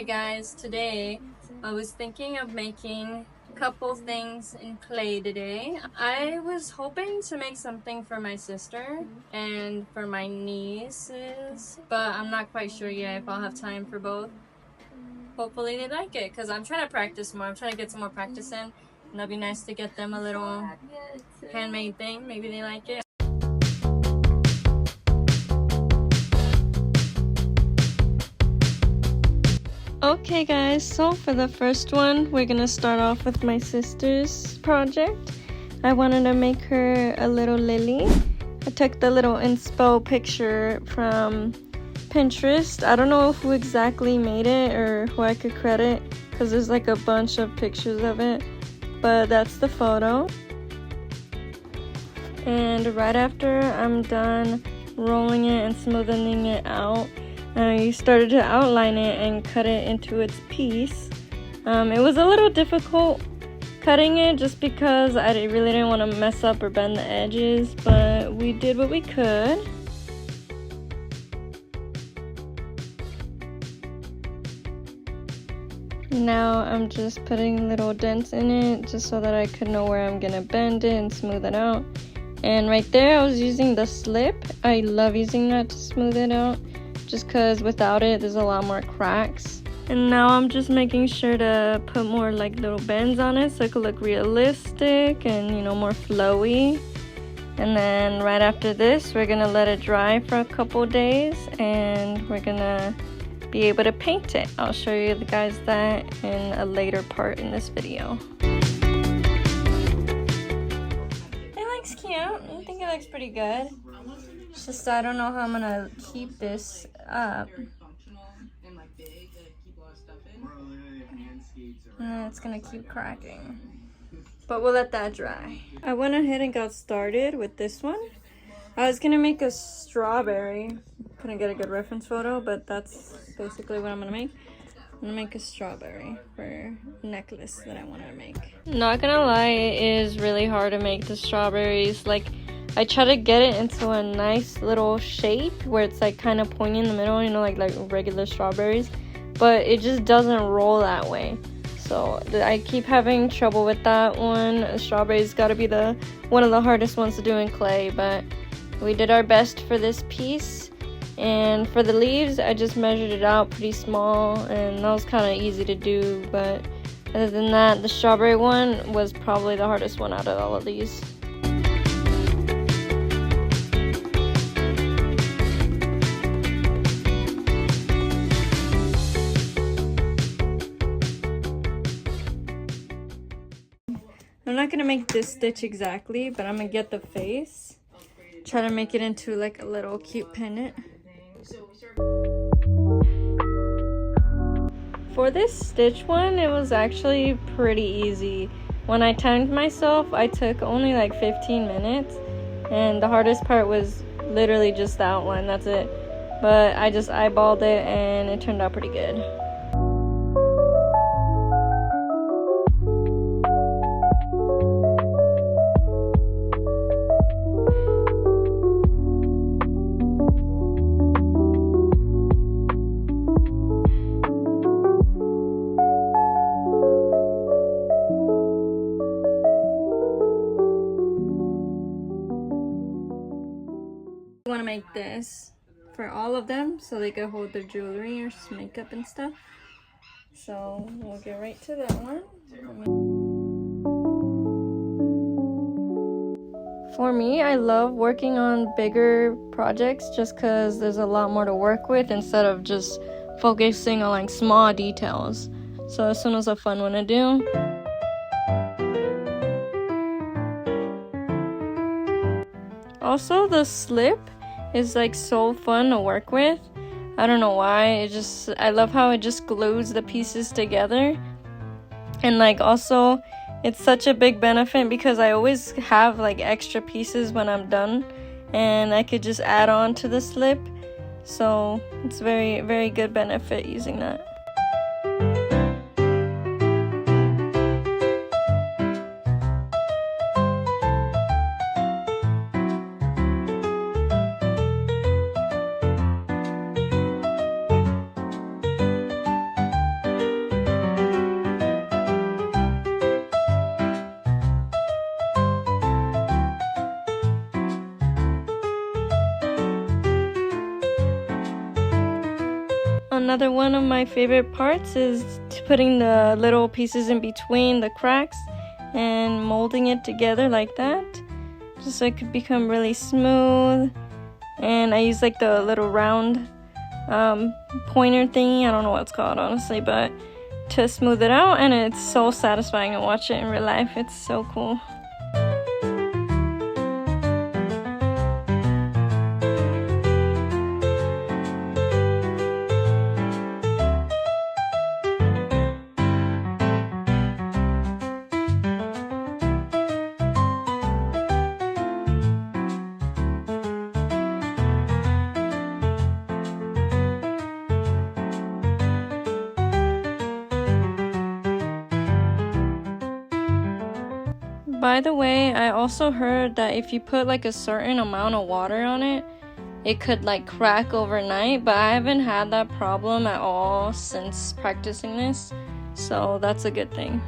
guys, today I was thinking of making a couple things in clay today. I was hoping to make something for my sister and for my nieces, but I'm not quite sure yet if I'll have time for both. Hopefully they like it, because I'm trying to practice more. I'm trying to get some more practice in, and that'd be nice to get them a little handmade thing. Maybe they like it. Okay guys, so for the first one, we're gonna start off with my sister's project. I wanted to make her a little lily. I took the little inspo picture from Pinterest. I don't know who exactly made it or who I could credit, because there's like a bunch of pictures of it, but that's the photo. And right after I'm done rolling it and smoothing it out, I started to outline it and cut it into its piece. It was a little difficult cutting it just because I really didn't want to mess up or bend the edges, but we did what we could. Now I'm just putting little dents in it just so that I could know where I'm gonna bend it and smooth it out. And right there I was using the slip. I love using that to smooth it out, just because without it there's a lot more cracks. And now I'm just making sure to put more like little bends on it so it could look realistic and, you know, more flowy. And then right after this we're gonna let it dry for a couple days and we're gonna be able to paint it. I'll show you guys that in a later part in this video. It looks cute. I think it looks pretty good. It's just I don't know how I'm gonna keep this up. And it's gonna keep cracking. But we'll let that dry. I went ahead and got started with this one. I was gonna make a strawberry. Couldn't get a good reference photo, but that's basically what I'm gonna make. I'm gonna make a strawberry for a necklace that I wanted to make. Not gonna lie, it is really hard to make the strawberries. Like, I try to get it into a nice little shape where it's like kind of pointy in the middle, you know, like regular strawberries, but it just doesn't roll that way. So I keep having trouble with that one. Strawberries gotta be one of the hardest ones to do in clay, but we did our best for this piece. And for the leaves, I just measured it out pretty small, and that was kind of easy to do. But other than that, the strawberry one was probably the hardest one out of all of these. I'm not gonna make this stitch exactly, but I'm gonna get the face. Try to make it into like a little cute pendant. For this stitch one, it was actually pretty easy. When I timed myself, I took only like 15 minutes, and the hardest part was literally just the outline, that's it. But I just eyeballed it and it turned out pretty good. I want to make this for all of them so they can hold their jewelry or makeup and stuff. So we'll get right to that one. For me, I love working on bigger projects just because there's a lot more to work with instead of just focusing on like small details. So this one was a fun one to do. Also, the slip is like so fun to work with. I don't know why. I love how it just glues the pieces together. And like also, it's such a big benefit because I always have like extra pieces when I'm done, and I could just add on to the slip. So it's very, very good benefit using that. Another one of my favorite parts is putting the little pieces in between the cracks and molding it together like that, just so it could become really smooth. And I use like the little round pointer thingy, I don't know what it's called honestly, but to smooth it out, and it's so satisfying to watch it in real life. It's so cool. By the way, I also heard that if you put like a certain amount of water on it, it could like crack overnight, but I haven't had that problem at all since practicing this, so that's a good thing.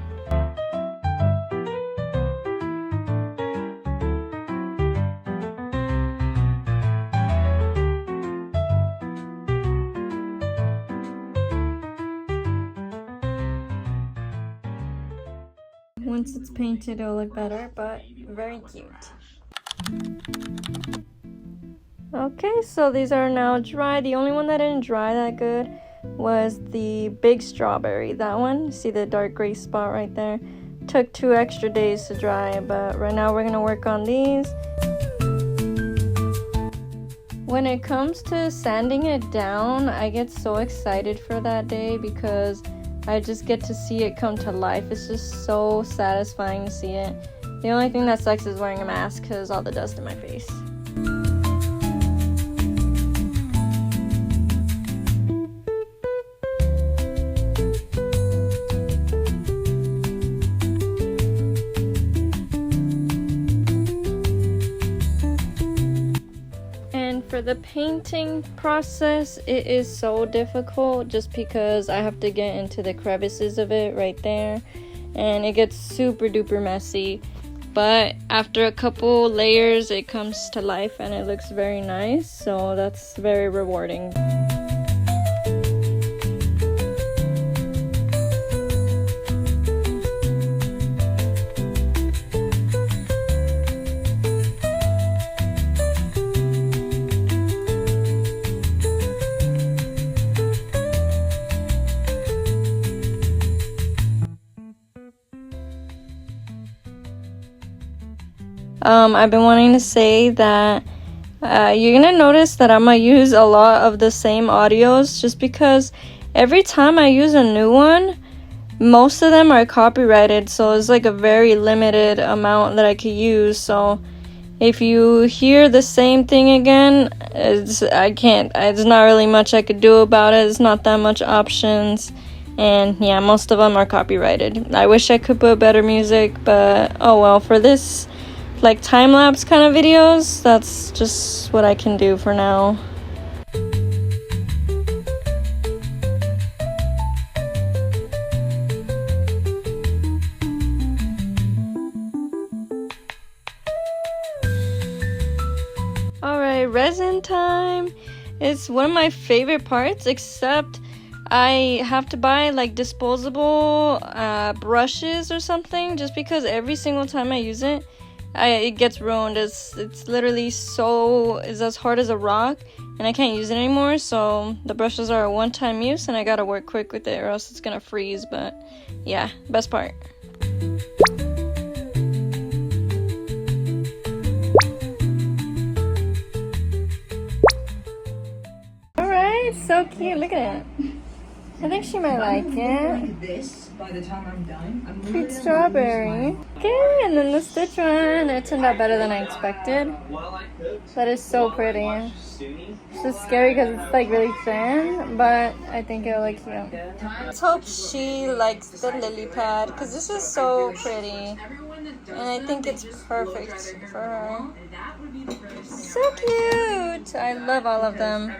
Once it's painted, it'll look better, but very cute. Okay, so these are now dry. The only one that didn't dry that good was the big strawberry. That one, see the dark gray spot right there? Took 2 extra days to dry, but right now we're gonna work on these. When it comes to sanding it down, I get so excited for that day because I just get to see it come to life. It's just so satisfying to see it. The only thing that sucks is wearing a mask because all the dust in my face. For the painting process, it is so difficult just because I have to get into the crevices of it right there, and it gets super duper messy, but after a couple layers it comes to life and it looks very nice, so that's very rewarding. I've been wanting to say that you're gonna notice that I'm gonna use a lot of the same audios just because every time I use a new one, most of them are copyrighted, so it's like a very limited amount that I could use. So if you hear the same thing again, there's not really much I could do about it. It's not that much options, and yeah, most of them are copyrighted. I wish I could put better music, but oh well. For this like time-lapse kind of videos, that's just what I can do for now. Alright, resin time. It's one of my favorite parts, except I have to buy like disposable brushes or something, just because every single time I use it, it gets ruined. It's literally it's as hard as a rock, and I can't use it anymore. So the brushes are a one-time use, and I gotta work quick with it or else it's gonna freeze. But yeah, best part. Alright, so cute. Look at it. I think she might like it. This by the time I'm done. Cute strawberry. Okay, and then the stitch one. It turned out better than I expected. That is so pretty. It's just scary because it's like really thin, but I think it'll look cute. Let's hope she likes the lily pad because this is so pretty, and I think it's perfect for her. So cute! I love all of them.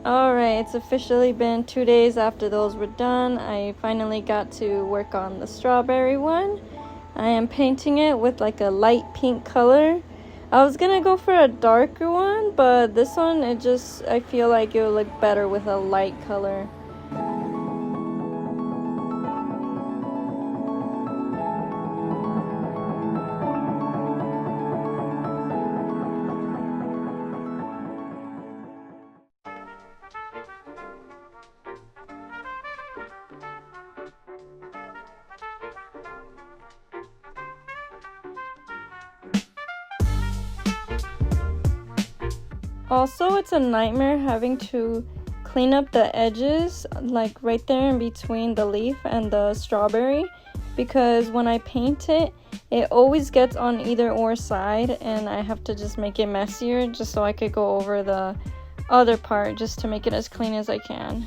Alright, it's officially been 2 days after those were done. I finally got to work on the strawberry one. I am painting it with like a light pink color. I was gonna go for a darker one, but this one, I feel like it would look better with a light color. Also, it's a nightmare having to clean up the edges, like right there in between the leaf and the strawberry, because when I paint it, it always gets on either or side, and I have to just make it messier just so I could go over the other part just to make it as clean as I can.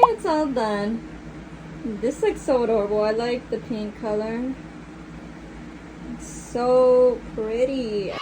It's all done. This looks so adorable. I like the pink color. It's so pretty.